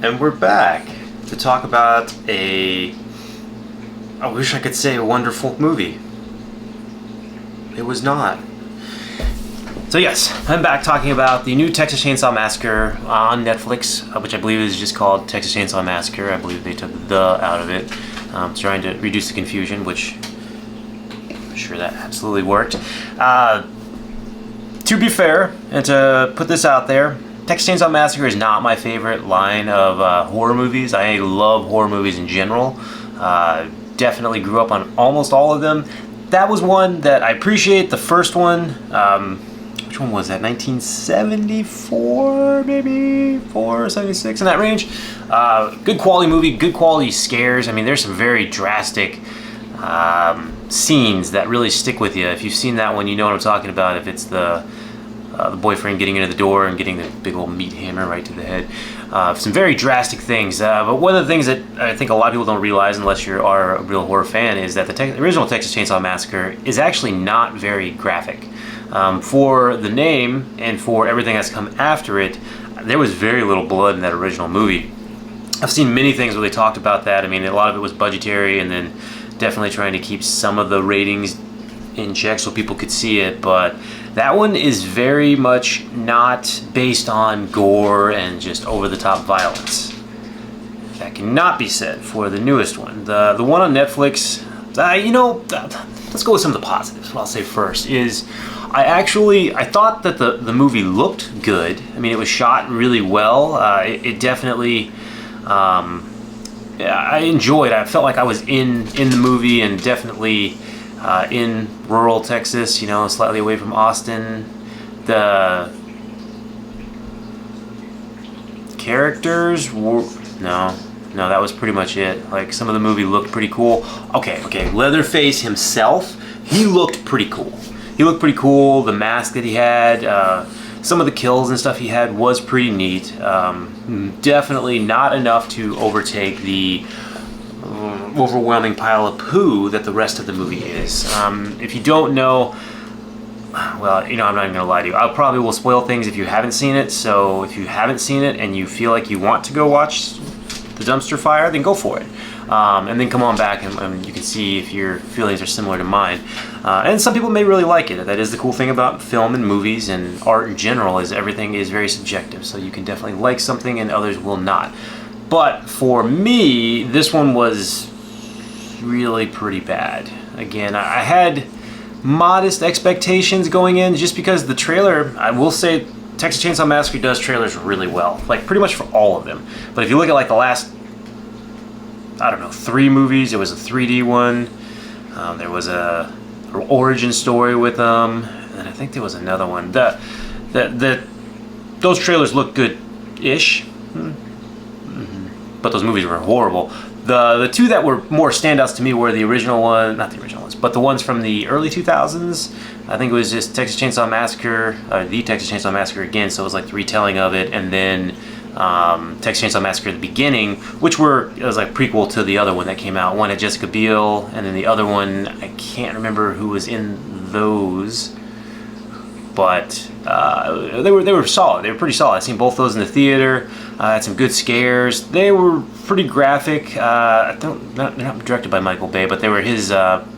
And we're back to talk about I wish I could say a wonderful movie. It was not. So yes, I'm back talking about the new Texas Chainsaw Massacre on Netflix, which I believe is just called Texas Chainsaw Massacre. I believe they took the out of it, trying to reduce the confusion, which I'm sure that absolutely worked. To be fair, and to put this out there, Texas Chainsaw Massacre is not my favorite line of horror movies. I love horror movies in general. Definitely grew up on almost all of them. That was one that I appreciate. The first one, which one was that? 1974, maybe 4, 76, in that range. Good quality movie, good quality scares. I mean, there's some very drastic scenes that really stick with you. If you've seen that one, you know what I'm talking about. If it's the boyfriend getting into the door and getting the big old meat hammer right to the head. Some very drastic things. But one of the things that I think a lot of people don't realize, unless you are a real horror fan, is that the original Texas Chainsaw Massacre is actually not very graphic. For the name and for everything that's come after it, there was very little blood in that original movie. I've seen many things where they talked about that. I mean, a lot of it was budgetary and then definitely trying to keep some of the ratings in check so people could see it, but that one is very much not based on gore and just over-the-top violence. That cannot be said for the newest one. The one on Netflix, let's go with some of the positives. What I'll say first is I thought that the movie looked good. I mean, it was shot really well. It definitely, I enjoyed it. I felt like I was in the movie and definitely in rural Texas, slightly away from Austin. The characters were, no, that was pretty much it. Like, some of the movie looked pretty cool. Okay, Leatherface himself, he looked pretty cool. The mask that he had, some of the kills and stuff he had was pretty neat. Definitely not enough to overtake the overwhelming pile of poo that the rest of the movie is. If you don't know, well, I'm not even gonna lie to you. I probably will spoil things if you haven't seen it. So if you haven't seen it and you feel like you want to go watch the dumpster fire, then go for it. And then come on back and you can see if your feelings are similar to mine. And some people may really like it. That is the cool thing about film and movies and art in general, is everything is very subjective. So you can definitely like something and others will not. But for me, this one was really pretty bad. Again, I had modest expectations going in just because the trailer, I will say Texas Chainsaw Massacre does trailers really well, like pretty much for all of them. But if you look at like the last, 3 movies, there was a 3D one, there was a origin story with them, and I think there was another one. Those trailers look good-ish. But those movies were horrible. The two that were more standouts to me were the original one, not the original ones, but the ones from the early 2000s. I think it was just Texas Chainsaw Massacre, the Texas Chainsaw Massacre again, so it was like the retelling of it, and then Texas Chainsaw Massacre at the beginning, which it was like prequel to the other one that came out. One had Jessica Biel, and then the other one, I can't remember who was in those, but they were solid. They were pretty solid. I've seen both those in the theater. Had some good scares. They were pretty graphic. They're not directed by Michael Bay, but they were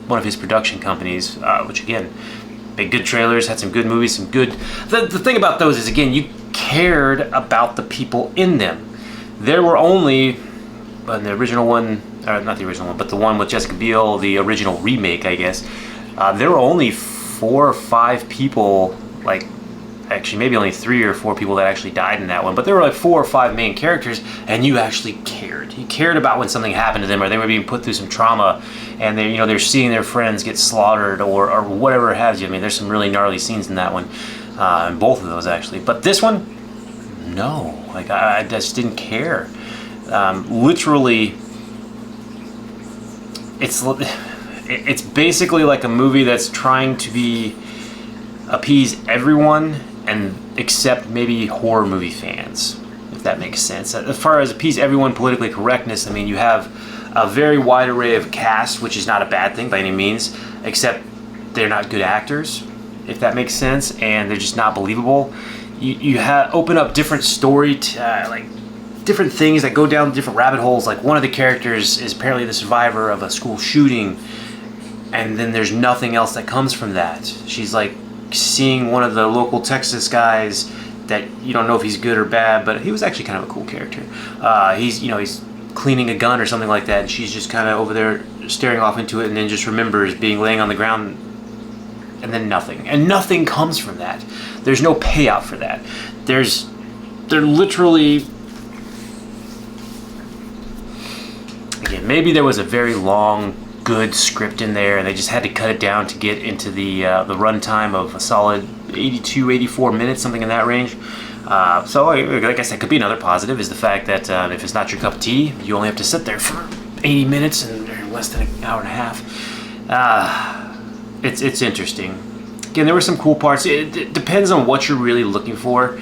one of his production companies, which again, made good trailers, had some good movies, some good. The thing about those is, again, you cared about the people in them. There were only, in the original one, or not the original one, but the one with Jessica Biel, the original remake, I guess. There were only 4 or 5 people, like. Actually, maybe only 3 or 4 people that actually died in that one, but there were like 4 or 5 main characters, and you actually cared. You cared about when something happened to them, or they were being put through some trauma, and they're seeing their friends get slaughtered, or whatever have you. I mean, there's some really gnarly scenes in that one, in both of those actually. But this one, no, like I just didn't care. Literally, it's basically like a movie that's trying to appease everyone, and except maybe horror movie fans, if that makes sense. As far as appease everyone, politically correctness, I mean, you have a very wide array of cast, which is not a bad thing by any means, except they're not good actors, if that makes sense, and they're just not believable. You open up different different things that go down different rabbit holes. Like one of the characters is apparently the survivor of a school shooting, and then there's nothing else that comes from that. She's like seeing one of the local Texas guys that you don't know if he's good or bad, but he was actually kind of a cool character. He's cleaning a gun or something like that, and she's just kind of over there staring off into it, and then just remembers being laying on the ground, and then nothing comes from that. There's no payout for that. They're literally, again, maybe there was a very long, good script in there, and they just had to cut it down to get into the runtime of a solid 82, 84 minutes, something in that range. So, like I said, could be another positive is the fact that if it's not your cup of tea, you only have to sit there for 80 minutes and less than an hour and a half. It's interesting. Again, there were some cool parts. It depends on what you're really looking for.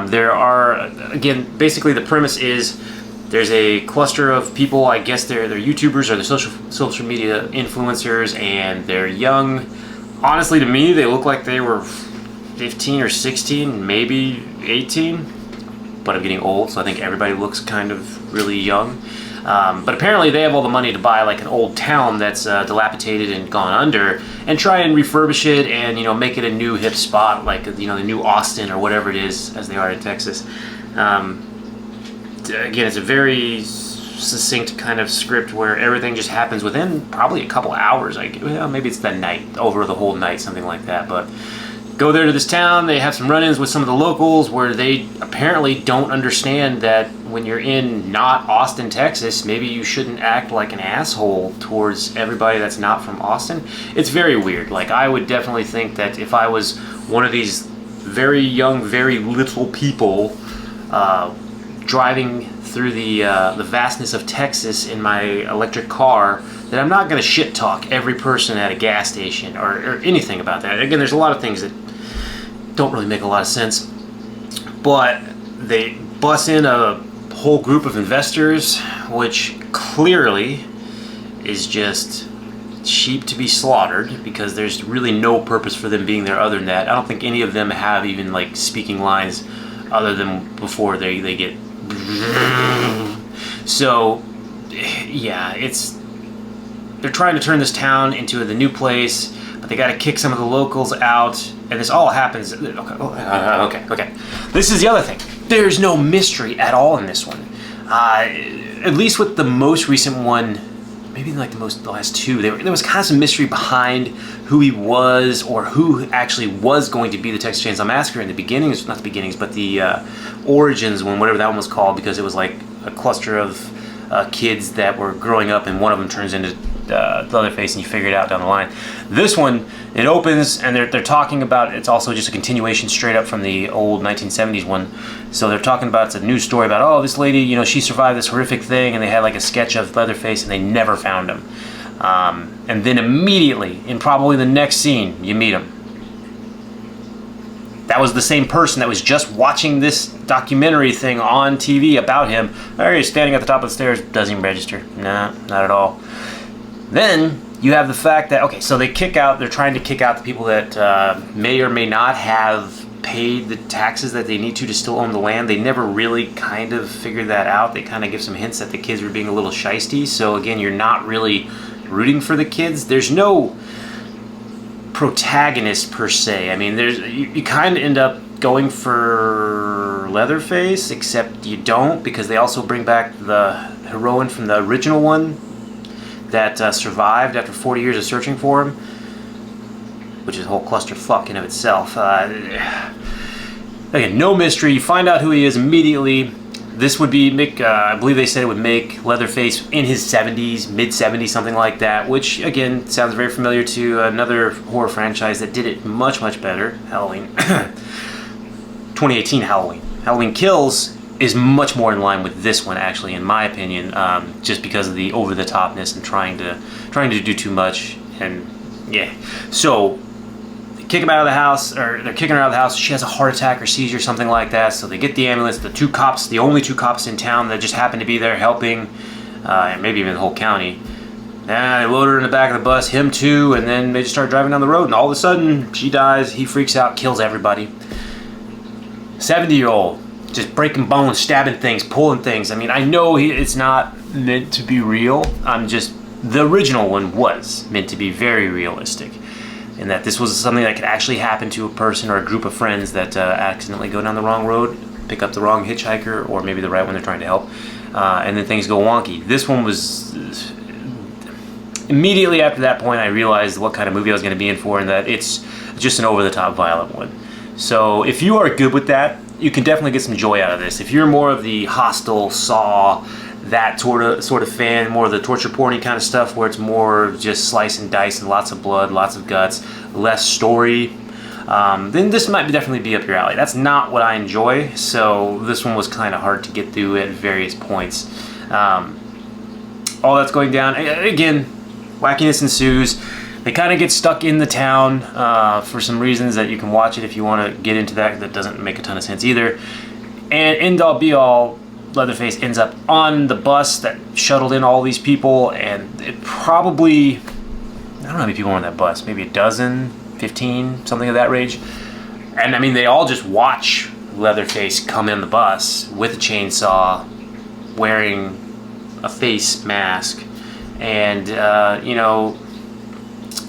There are, again, basically the premise is there's a cluster of people, I guess they're YouTubers or they're social media influencers, and they're young. Honestly, to me, they look like they were 15 or 16, maybe 18, but I'm getting old, so I think everybody looks kind of really young. But apparently they have all the money to buy like an old town that's dilapidated and gone under, and try and refurbish it and make it a new hip spot, like the new Austin or whatever it is, as they are in Texas. Again, it's a very succinct kind of script where everything just happens within probably a couple hours. Maybe it's that night, over the whole night, something like that. But go there to this town, they have some run-ins with some of the locals where they apparently don't understand that when you're in not Austin, Texas, maybe you shouldn't act like an asshole towards everybody that's not from Austin. It's very weird. Like, I would definitely think that if I was one of these very young, very little people driving through the vastness of Texas in my electric car, that I'm not going to shit talk every person at a gas station or anything about that. Again, there's a lot of things that don't really make a lot of sense, but they bus in a whole group of investors, which clearly is just sheep to be slaughtered, because there's really no purpose for them being there other than that. I don't think any of them have even like speaking lines other than before they get so yeah, they're trying to turn this town into the new place, but they got to kick some of the locals out, and this all happens. Okay. This is the other thing. There's no mystery at all in this one. At least with the most recent one, maybe like the last two, there was kind of some mystery behind who he was, or who actually was going to be the Texas Chainsaw Massacre in the beginnings, not the beginnings, but the origins one, whatever that one was called, because it was like a cluster of kids that were growing up, and one of them turns into Leatherface, and you figure it out down the line. This one, it opens, and they're talking about, it's also just a continuation straight up from the old 1970s one. So they're talking about, it's a news story about, oh, this lady, she survived this horrific thing, and they had like a sketch of Leatherface, and they never found him. And then immediately, in probably the next scene, you meet him. That was the same person that was just watching this documentary thing on TV about him. There he's standing at the top of the stairs, doesn't even register. Nah, not at all. Then you have the fact that, okay, so they're trying to kick out the people that may or may not have paid the taxes that they need to still own the land. They never really kind of figured that out. They kind of give some hints that the kids were being a little shisty. So again, you're not really rooting for the kids. There's no protagonist per se. I mean, you kind of end up going for Leatherface, except you don't, because they also bring back the heroine from the original one that survived after 40 years of searching for him, which is a whole clusterfuck in of itself. Again, no mystery. You find out who he is immediately. This would make, I believe they said it would make Leatherface in his 70s, mid-70s, something like that, which, again, sounds very familiar to another horror franchise that did it much, much better, Halloween. 2018 Halloween. Halloween Kills is much more in line with this one, actually, in my opinion, just because of the over-the-topness and trying to do too much, and yeah. So kick him out of the house, or they're kicking her out of the house. She has a heart attack or seizure, something like that. So they get the ambulance. The two cops, the only two cops in town that just happen to be there helping, and maybe even the whole county. And they load her in the back of the bus, him too, and then they just start driving down the road. And all of a sudden, she dies. He freaks out, kills everybody. 70-year-old. just breaking bones, stabbing things, pulling things. I mean, I know it's not meant to be real. The original one was meant to be very realistic, and that this was something that could actually happen to a person or a group of friends that accidentally go down the wrong road, pick up the wrong hitchhiker, or maybe the right one they're trying to help, and then things go wonky. This one was... Immediately after that point, I realized what kind of movie I was going to be in for, and that it's just an over-the-top violent one. So if you are good with that, you can definitely get some joy out of this. If you're more of the Hostel, Saw, that sort of fan, more of the torture porny kind of stuff, where it's more just slice and dice and lots of blood, lots of guts, less story, then this might definitely be up your alley. That's not what I enjoy, so this one was kind of hard to get through at various points. All that's going down, again, wackiness ensues. They kind of get stuck in the town for some reasons that you can watch it if you want to get into that. That doesn't make a ton of sense either. And end all be all, Leatherface ends up on the bus that shuttled in all these people, and it probably, I don't know how many people were on that bus, maybe a dozen, 15, something of that range. And I mean, they all just watch Leatherface come in the bus with a chainsaw, wearing a face mask, and you know,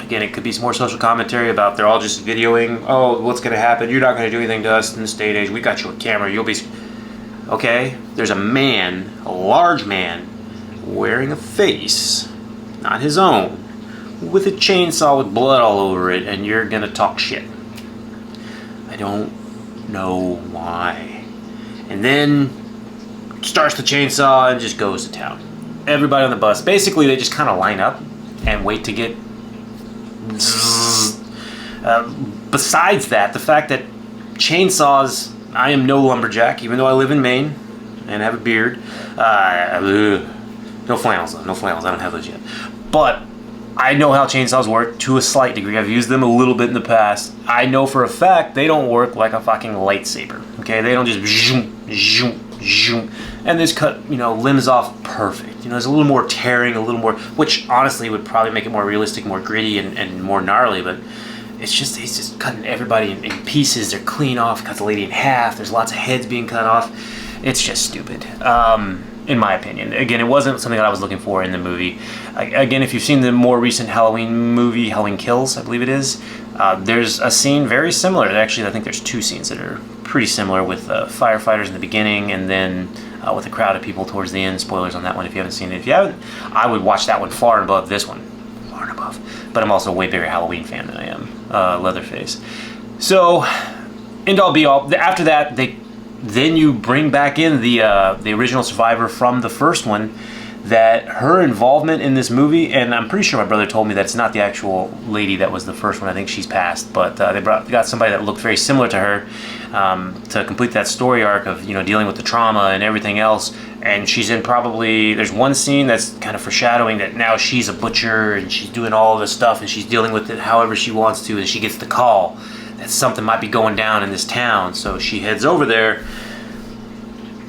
again, it could be some more social commentary about they're all just videoing, oh, what's going to happen, you're not going to do anything to us in this day and age, we got you a camera, you'll be... Okay, there's a man, a large man, wearing a face, not his own, with a chainsaw with blood all over it, and you're going to talk shit. I don't know why. And then starts the chainsaw and just goes to town. Everybody on the bus, basically they just kind of line up and wait to get... Besides that, the fact that chainsaws... I am no lumberjack, even though I live in Maine and have a beard. No flannels though, no flannels, I don't have those yet. But I know how chainsaws work to a slight degree. I've used them a little bit in the past. I know for a fact they don't work like a fucking lightsaber. Okay, they don't just zoom, zoom, zoom, and this cut, you know, limbs off perfect. You know, there's a little more tearing, a little more, which honestly would probably make it more realistic, more gritty, and more gnarly, but he's just cutting everybody in pieces. They're clean off, cut the lady in half. There's lots of heads being cut off. It's just stupid, in my opinion. Again, it wasn't something that I was looking for in the movie. Again, if you've seen the more recent Halloween movie, Halloween Kills, I believe it is, there's a scene very similar. Actually, I think there's two scenes that are pretty similar with firefighters in the beginning, and then with a crowd of people towards the end. Spoilers on that one if you haven't seen it. If you haven't, I would watch that one far and above this one. Far and above. But I'm also a way bigger Halloween fan than I am Leatherface. So, end all be all. After that, then you bring back in the original survivor from the first one. That her involvement in this movie, and I'm pretty sure my brother told me that it's not the actual lady that was the first one. I think she's passed, but they got somebody that looked very similar to her to complete that story arc of, you know, dealing with the trauma and everything else. And she's in probably, there's one scene that's kind of foreshadowing that now she's a butcher and she's doing all this stuff and she's dealing with it however she wants to, and she gets the call that something might be going down in this town, so she heads over there.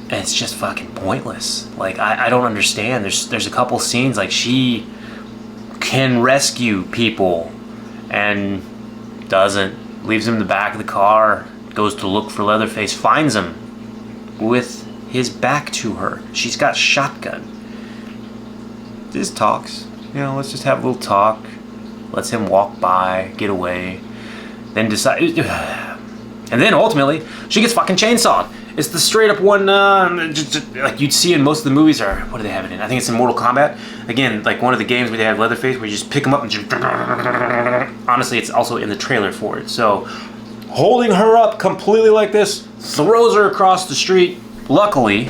And it's just fucking pointless. Like, I don't understand. There's a couple scenes, like, she can rescue people and doesn't. Leaves him in the back of the car, goes to look for Leatherface, finds him with his back to her. She's got shotgun. Just talks. You know, let's just have a little talk. Lets him walk by, get away. Then decide... And then, ultimately, she gets fucking chainsawed. It's the straight up one, like you'd see in most of the movies, or what do they have it in? I think it's in Mortal Kombat. Again, like one of the games where they have Leatherface, where you just pick him up and just... Honestly, it's also in the trailer for it. So, holding her up completely like this, throws her across the street. Luckily,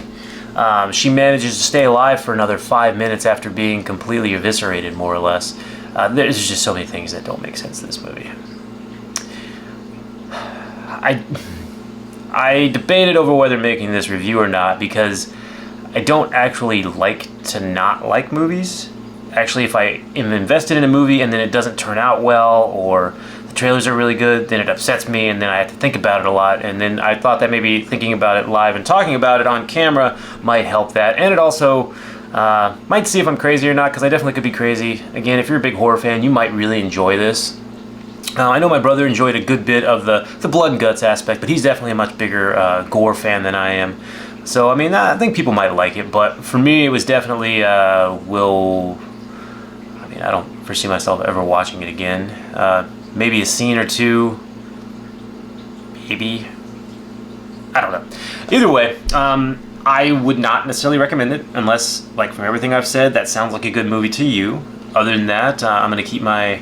she manages to stay alive for another 5 minutes after being completely eviscerated, more or less. There's just so many things that don't make sense in this movie. I debated over whether making this review or not, because I don't actually like to not like movies. Actually, if I am invested in a movie and then it doesn't turn out well, or the trailers are really good, then it upsets me and then I have to think about it a lot. And then I thought that maybe thinking about it live and talking about it on camera might help that. And it also might see if I'm crazy or not, because I definitely could be crazy. Again, if you're a big horror fan, you might really enjoy this. I know my brother enjoyed a good bit of the blood and guts aspect, but he's definitely a much bigger gore fan than I am. So, I mean, I think people might like it, but for me, it was definitely I mean, I don't foresee myself ever watching it again. Maybe a scene or two. Maybe. I don't know. Either way, I would not necessarily recommend it unless, like, from everything I've said, that sounds like a good movie to you. Other than that, I'm going to keep my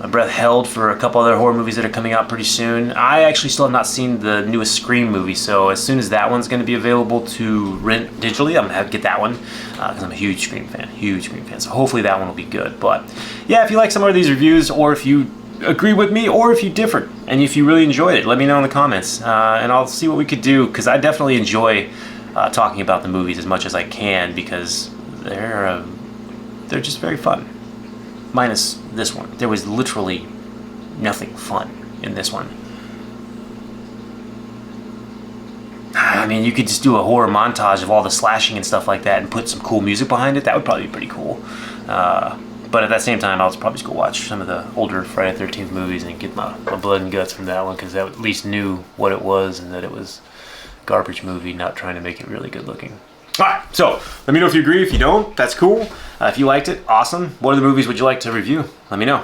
breath held for a couple other horror movies that are coming out pretty soon. I actually still have not seen the newest Scream movie, so as soon as that one's going to be available to rent digitally, I'm going to have to get that one because I'm a huge Scream fan. So hopefully that one will be good. But yeah, if you like some of these reviews, or if you agree with me, or if you differ, and if you really enjoyed it, let me know in the comments, and I'll see what we could do, because I definitely enjoy talking about the movies as much as I can, because they're just very fun. Minus this one. There was literally nothing fun in this one. I mean, you could just do a horror montage of all the slashing and stuff like that and put some cool music behind it. That would probably be pretty cool. But at that same time, I'll probably just go watch some of the older Friday the 13th movies and get my blood and guts from that one, because I at least knew what it was and that it was a garbage movie, not trying to make it really good looking. Alright, so let me know if you agree. If you don't, that's cool. If you liked it, awesome. What other movies would you like to review? Let me know.